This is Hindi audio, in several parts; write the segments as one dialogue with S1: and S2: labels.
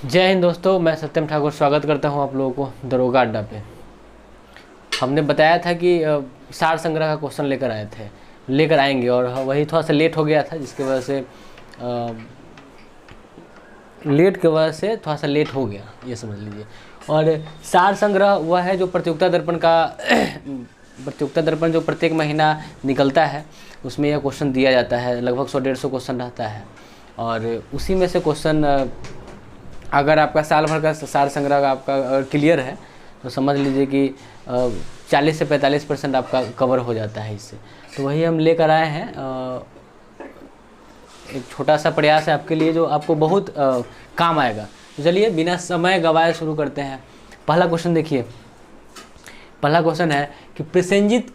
S1: जय हिंद दोस्तों, मैं सत्यम ठाकुर स्वागत करता हूं आप लोगों को दरोगा अड्डा पे। हमने बताया था कि सार संग्रह का क्वेश्चन लेकर आएंगे और वही थोड़ा सा लेट हो गया था, जिसकी वजह से थोड़ा सा लेट हो गया, ये समझ लीजिए। और सार संग्रह वह है जो प्रतियोगिता दर्पण जो प्रत्येक महीना निकलता है, उसमें यह क्वेश्चन दिया जाता है। लगभग 100-150 क्वेश्चन रहता है और उसी में से क्वेश्चन अगर आपका साल भर का सार संग्रह आपका क्लियर है तो समझ लीजिए कि 40 से 45% आपका कवर हो जाता है इससे। तो वही हम लेकर आए हैं। एक छोटा सा प्रयास है आपके लिए जो आपको बहुत काम आएगा। तो चलिए बिना समय गवाए शुरू करते हैं। पहला क्वेश्चन देखिए। पहला क्वेश्चन है कि प्रसेनजीत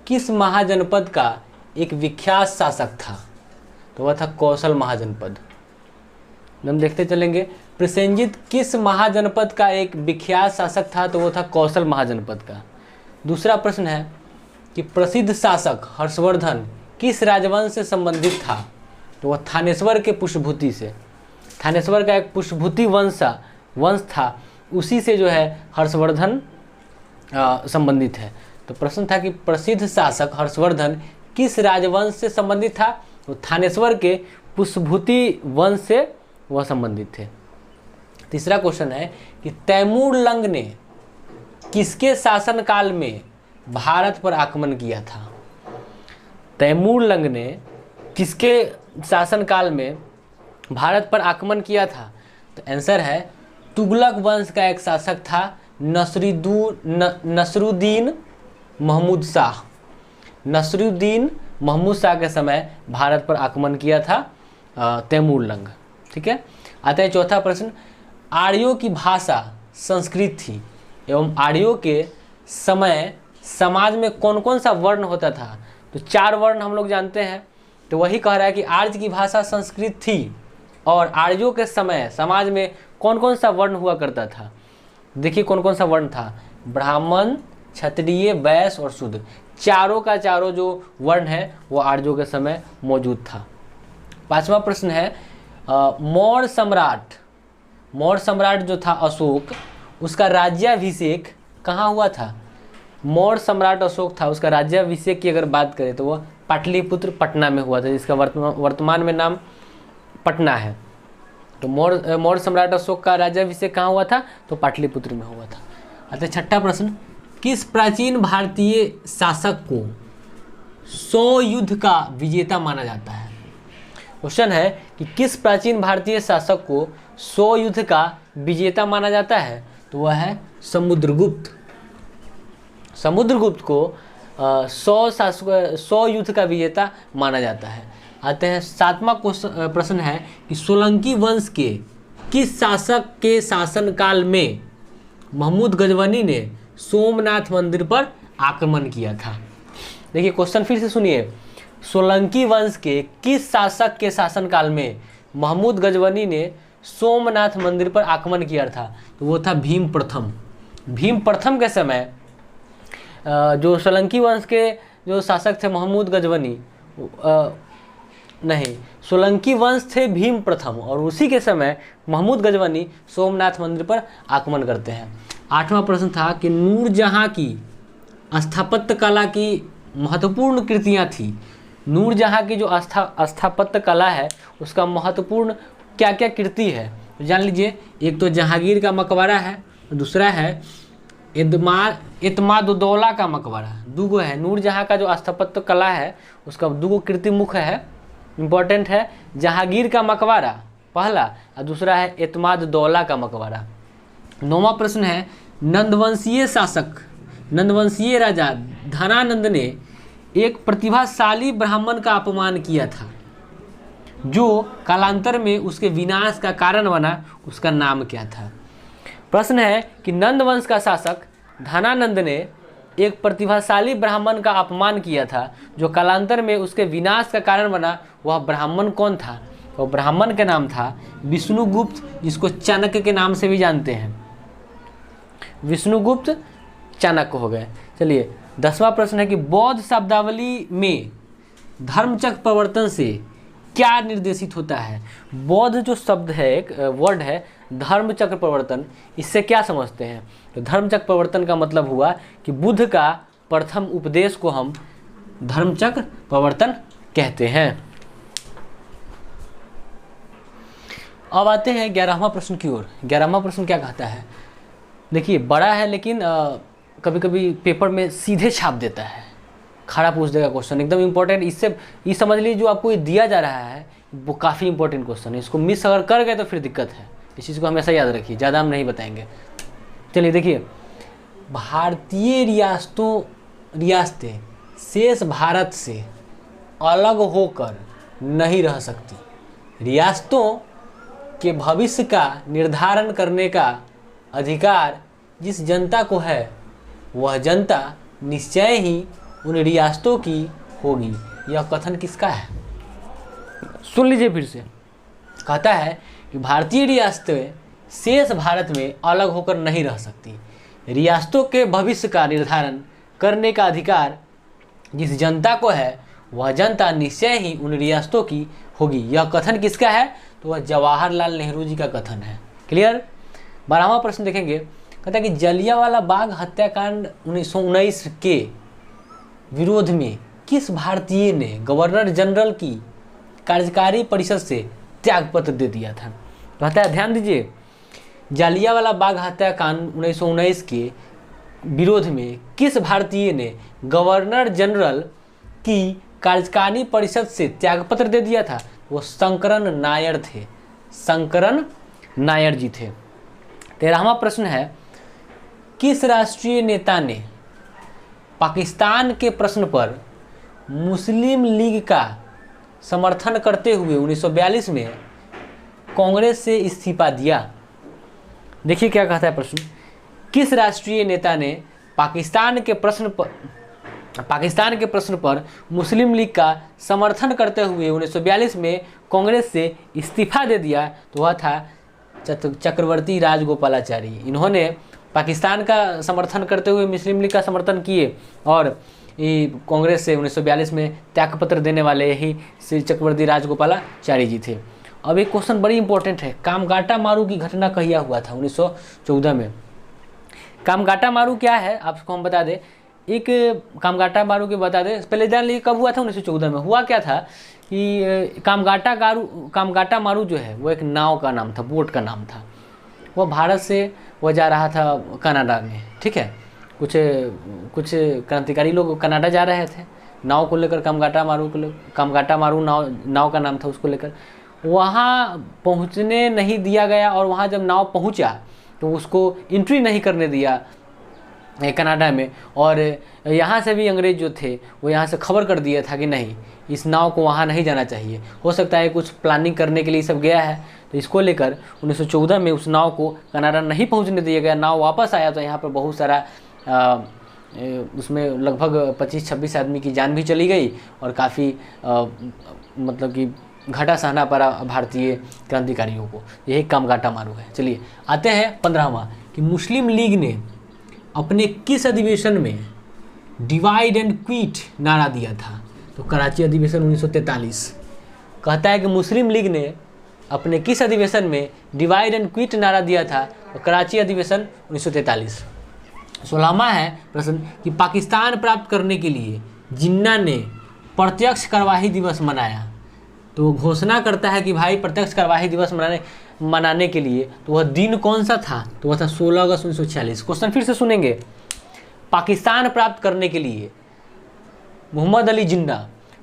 S1: किस महाजनपद का एक विख्यात शासक था? तो वह था कौशल महाजनपद। हम देखते चलेंगे। प्रसेनजीत किस महाजनपद का एक विख्यात शासक था? तो वो था कौशल महाजनपद का। दूसरा प्रश्न है कि प्रसिद्ध शासक हर्षवर्धन किस राजवंश से संबंधित था? तो वह थानेश्वर के पुष्पभूति से। थानेश्वर का एक पुष्पभूति वंश था, उसी से जो है हर्षवर्धन संबंधित है। तो प्रश्न था कि प्रसिद्ध शासक हर्षवर्धन किस राजवंश से संबंधित था? तो थानेश्वर के पुष्पभूति वंश से वह संबंधित थे। तीसरा क्वेश्चन है कि तैमूर लंग ने किसके शासनकाल में भारत पर आक्रमण किया था? तैमूर लंग ने किसके शासनकाल में भारत पर आक्रमण किया था? तो आंसर है तुगलक वंश का एक शासक था नसरुद्दीन महमूद शाह। नसरुद्दीन महमूद शाह के समय भारत पर आक्रमण किया था तैमूर लंग। ठीक है। आता है चौथा प्रश्न। आर्यों की भाषा संस्कृत थी एवं आर्यों के समय समाज में कौन कौन सा वर्ण होता था? तो 4 वर्ण हम लोग जानते हैं। तो वही कह रहा है कि आर्य की भाषा संस्कृत थी और आर्यों के समय समाज में कौन कौन सा वर्ण हुआ करता था? देखिए कौन कौन सा वर्ण था। ब्राह्मण, क्षत्रिय, वैश्य और शूद्र। चारों का चारों जो वर्ण है वो आर्यों के समय मौजूद था। 5वां प्रश्न है मौर्य सम्राट जो था अशोक, उसका राज्याभिषेक कहाँ हुआ था? मौर्य सम्राट अशोक था, उसका राज्याभिषेक की अगर बात करें तो वह पाटलिपुत्र पटना में हुआ था, जिसका वर्तमान में नाम पटना है। तो मौर्य सम्राट अशोक का राज्याभिषेक कहाँ हुआ था? तो पाटलिपुत्र में हुआ था। अतः छठा प्रश्न। किस प्राचीन भारतीय शासक को 100 युद्ध का विजेता माना जाता है? क्वेश्चन है कि किस प्राचीन भारतीय शासक को 100 युद्ध का विजेता माना जाता है? तो वह है समुद्रगुप्त। समुद्रगुप्त को 100 युद्ध का विजेता माना जाता है। आते हैं 7वां प्रश्न है कि सोलंकी वंश के किस शासक के शासनकाल में महमूद गजनवी ने सोमनाथ मंदिर पर आक्रमण किया था? देखिए क्वेश्चन फिर से सुनिए। सोलंकी वंश के किस शासक के शासनकाल में महमूद गजनवी ने सोमनाथ मंदिर पर आक्रमण किया था? तो वो था भीम प्रथम। भीम प्रथम के समय जो सोलंकी वंश के जो शासक थे महमूद गजनवी नहीं, सोलंकी वंश थे भीम प्रथम और उसी के समय महमूद गजनवी सोमनाथ मंदिर पर आक्रमण करते हैं। 8वां प्रश्न था कि नूरजहां की स्थापत्य कला की महत्वपूर्ण कृतियाँ थी। नूरजहां की जो स्थापत्य कला है उसका महत्वपूर्ण क्या क्या कृति है तो जान लीजिए। एक तो जहांगीर का मकबरा है, दूसरा है इत्मादुद्दौला का मकबरा। दूगो है। नूरजहां का जो स्थापत्य कला है उसका दूगो कृति मुख्य है, इम्पोर्टेंट है। जहांगीर का मकबरा पहला और दूसरा है इत्मादुद्दौला का मकबरा। 9वां प्रश्न है नंदवंशीय राजा धनानंद ने एक प्रतिभाशाली ब्राह्मण का अपमान किया था जो कालांतर में उसके विनाश का कारण बना, उसका नाम क्या था? प्रश्न है कि नंदवंश का शासक धनानंद ने एक प्रतिभाशाली ब्राह्मण का अपमान किया था जो कालांतर में उसके विनाश का कारण बना, वह ब्राह्मण कौन था? तो ब्राह्मण का नाम था विष्णुगुप्त, जिसको चाणक्य के नाम से भी जानते हैं। विष्णुगुप्त चाणक्य हो गए। चलिए 10वां प्रश्न है कि बौद्ध शब्दावली में धर्मचक्र प्रवर्तन से क्या निर्देशित होता है? बौद्ध जो शब्द है, एक वर्ड है धर्म चक्र प्रवर्तन, इससे क्या समझते हैं? तो धर्म चक्र प्रवर्तन का मतलब हुआ कि बुद्ध का प्रथम उपदेश को हम धर्म चक्र प्रवर्तन कहते हैं। अब आते हैं 11वां प्रश्न की ओर। 11वां प्रश्न क्या कहता है? देखिए बड़ा है लेकिन कभी कभी पेपर में सीधे छाप देता है, खड़ा पूछ देगा क्वेश्चन, एकदम इंपॉर्टेंट। इससे ये समझ लीजिए जो आपको ये दिया जा रहा है वो काफ़ी इंपॉर्टेंट क्वेश्चन है, इसको मिस अगर कर गए तो फिर दिक्कत है। इस चीज़ को हमेशा याद रखिए, ज़्यादा हम नहीं बताएंगे। चलिए देखिए, भारतीय रियासतें शेष भारत से अलग होकर नहीं रह सकती। रियासतों के भविष्य का निर्धारण करने का अधिकार जिस जनता को है वह जनता निश्चय ही उन रियासतों की होगी। यह कथन किसका है? सुन लीजिए फिर से। कहता है कि भारतीय रियासतें शेष भारत में अलग होकर नहीं रह सकती। रियासतों के भविष्य का निर्धारण करने का अधिकार जिस जनता को है वह जनता निश्चय ही उन रियासतों की होगी। यह कथन किसका है? तो वह जवाहरलाल नेहरू जी का कथन है। क्लियर? 12वां प्रश्न देखेंगे। कहता है कि जलियांवाला बाग हत्याकांड 1919 के विरोध में किस भारतीय ने गवर्नर जनरल की कार्यकारी परिषद से त्यागपत्र दे दिया था? कहता है ध्यान दीजिए, जलियांवाला बाग हत्याकांड 1919 के विरोध में किस भारतीय ने गवर्नर जनरल की कार्यकारी परिषद से त्यागपत्र दे दिया था? वो शंकरन नायर थे, शंकरन नायर जी थे। 13वां प्रश्न है, किस राष्ट्रीय नेता ने पाकिस्तान के प्रश्न पर मुस्लिम लीग का समर्थन करते हुए 1942 में कांग्रेस से इस्तीफा दिया? देखिए क्या कहता है प्रश्न। किस राष्ट्रीय नेता ने पाकिस्तान के प्रश्न पर मुस्लिम लीग का समर्थन करते हुए 1942 में कांग्रेस से इस्तीफा दे दिया? तो वह था चक्रवर्ती राजगोपालाचारी। इन्होंने पाकिस्तान का समर्थन करते हुए मुस्लिम लीग का समर्थन किए और कांग्रेस से 1942 में त्यागपत्र देने वाले यही श्री चक्रवर्ती राजगोपालाचारी जी थे। अब एक क्वेश्चन बड़ी इंपॉर्टेंट है, कामगाटा मारू की घटना कहिया हुआ था? 1914 में। कामगाटा मारू क्या है आपको हम बता दें। एक कामगाटा मारू के बता दें, पहले जान लीजिए कब हुआ था। 1914 में हुआ क्या था कि कामगाटा मारू जो है वो एक नाव का नाम था, बोट का नाम था। वह भारत से वह जा रहा था कनाडा में, ठीक है। कुछ क्रांतिकारी लोग कनाडा जा रहे थे नाव को लेकर, कामगाटा मारू नाव का नाम था, उसको लेकर वहाँ पहुँचने नहीं दिया गया। और वहाँ जब नाव पहुँचा तो उसको एंट्री नहीं करने दिया कनाडा में। और यहाँ से भी अंग्रेज जो थे वो यहाँ से खबर कर दिया था कि नहीं, इस नाव को वहाँ नहीं जाना चाहिए। हो सकता है कुछ प्लानिंग करने के लिए सब गया है, तो इसको लेकर 1914 में उस नाव को कनाडा नहीं पहुँचने दिया गया। नाव वापस आया तो यहाँ पर बहुत सारा उसमें लगभग 25-26 आदमी की जान भी चली गई और काफ़ी मतलब कि घाटा सहना पड़ा भारतीय क्रांतिकारियों को। यही कामगाटा मारू है। चलिए आते हैं 15वां कि मुस्लिम लीग ने अपने किस अधिवेशन में डिवाइड एंड क्विट नारा दिया था? तो कराची अधिवेशन 1943। कहता है कि मुस्लिम लीग ने अपने किस अधिवेशन में डिवाइड एंड क्विट नारा दिया था? तो कराची अधिवेशन 1943। 16वां है प्रश्न कि पाकिस्तान प्राप्त करने के लिए जिन्ना ने प्रत्यक्ष कार्यवाही दिवस मनाया। तो वो घोषणा करता है कि भाई प्रत्यक्ष कार्यवाही दिवस मनाने के लिए, तो वह दिन कौन सा था? तो वह था 16 अगस्त 1946। क्वेश्चन फिर से सुनेंगे। पाकिस्तान प्राप्त करने के लिए मोहम्मद अली जिन्ना,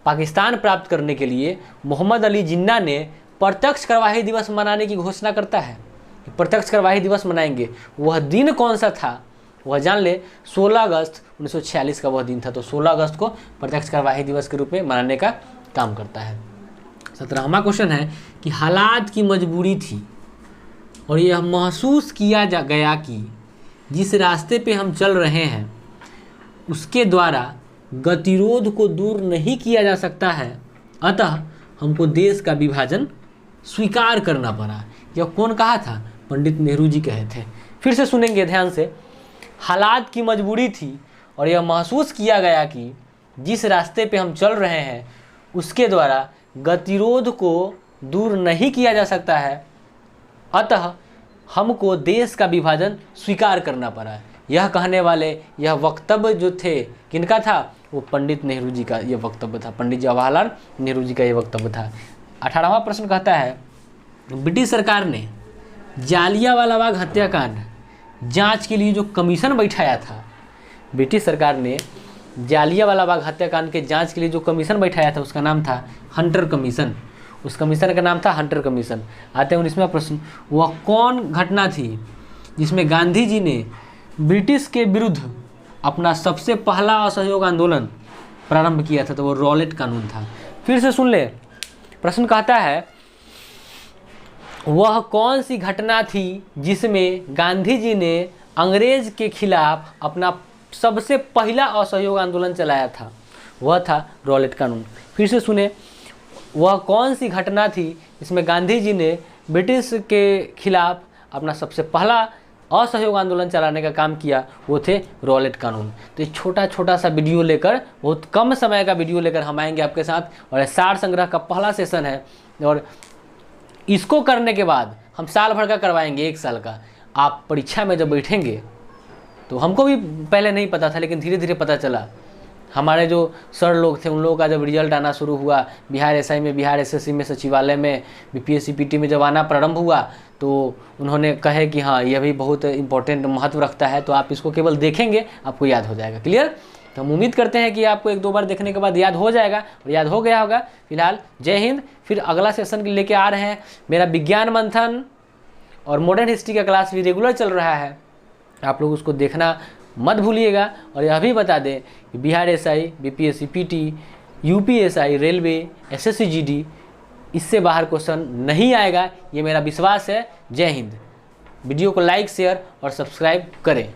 S1: पाकिस्तान प्राप्त करने के लिए मोहम्मद अली जिन्ना ने प्रत्यक्ष कार्यवाही दिवस मनाने की घोषणा करता है। प्रत्यक्ष कार्यवाही दिवस मनाएंगे, वह दिन कौन सा था? वह जान ले, 16 अगस्त 1946 का वह दिन था। तो 16 अगस्त को प्रत्यक्ष कार्यवाही दिवस के रूप में मनाने का काम करता है। 17वां क्वेश्चन है कि हालात की मजबूरी थी और यह महसूस किया गया कि जिस रास्ते पे हम चल रहे हैं उसके द्वारा गतिरोध को दूर नहीं किया जा सकता है, अतः हमको देश का विभाजन स्वीकार करना पड़ा। यह कौन कहा था? पंडित नेहरू जी कहे थे। फिर से सुनेंगे ध्यान से। हालात की मजबूरी थी और यह महसूस किया गया कि जिस रास्ते पे हम चल रहे हैं उसके द्वारा गतिरोध को दूर नहीं किया जा सकता है, अतः हमको देश का विभाजन स्वीकार करना पड़ा। यह कहने वाले यह वक्तव्य जो थे किनका था? वो पंडित नेहरू जी का यह वक्तव्य था, पंडित जवाहरलाल नेहरू जी का यह वक्तव्य था। 18वां प्रश्न कहता है, ब्रिटिश सरकार ने जालियांवाला बाग हत्याकांड जांच के लिए जो कमीशन बैठाया था, ब्रिटिश सरकार ने जालियांवाला बाग हत्याकांड के जांच के लिए जो कमीशन बैठाया था उसका नाम था हंटर कमीशन। उस कमीशन का नाम था हंटर कमीशन। आते हैं 19वां प्रश्न, वह कौन घटना थी जिसमें गांधी जी ने ब्रिटिश के विरुद्ध अपना सबसे पहला असहयोग आंदोलन प्रारंभ किया था? तो वो रॉलेट कानून था। फिर से सुन ले, प्रश्न कहता है वह कौन सी घटना थी जिसमें गांधी जी ने अंग्रेज के खिलाफ अपना सबसे पहला असहयोग आंदोलन चलाया था? वह था रॉलेट कानून। फिर से सुने, वह कौन सी घटना थी जिसमें गांधी जी ने ब्रिटिश के खिलाफ अपना सबसे पहला असहयोग आंदोलन चलाने का काम किया? वो थे रॉलेट कानून। तो ये छोटा छोटा सा वीडियो लेकर, बहुत कम समय का वीडियो लेकर हम आएंगे आपके साथ, और सार संग्रह का पहला सेशन है, और इसको करने के बाद हम साल भर का करवाएंगे, 1 साल का। आप परीक्षा में जब बैठेंगे तो हमको भी पहले नहीं पता था, लेकिन धीरे धीरे पता चला। हमारे जो सर लोग थे उन लोगों का जब रिजल्ट आना शुरू हुआ, बिहार एसआई में, बिहार एसएससी में, सचिवालय में, बीपीएससी पीटी में जब आना प्रारंभ हुआ, तो उन्होंने कहे कि हाँ यह भी बहुत इंपॉर्टेंट महत्व रखता है, तो आप इसको केवल देखेंगे आपको याद हो जाएगा। क्लियर? तो हम उम्मीद करते हैं कि आपको 1-2 बार देखने के बाद याद हो जाएगा, और याद हो गया होगा। फिलहाल जय हिंद। फिर अगला सेशन लेके आ रहे हैं, मेरा विज्ञान मंथन और मॉडर्न हिस्ट्री का क्लास भी रेगुलर चल रहा है, आप लोग उसको देखना मत भूलिएगा। और यह भी बता दें कि Bihar SI, BPSC PT, UPSI, railway, SSC GD, इससे बाहर क्वेश्चन नहीं आएगा, ये मेरा विश्वास है। जय हिंद। वीडियो को लाइक, शेयर और सब्सक्राइब करें।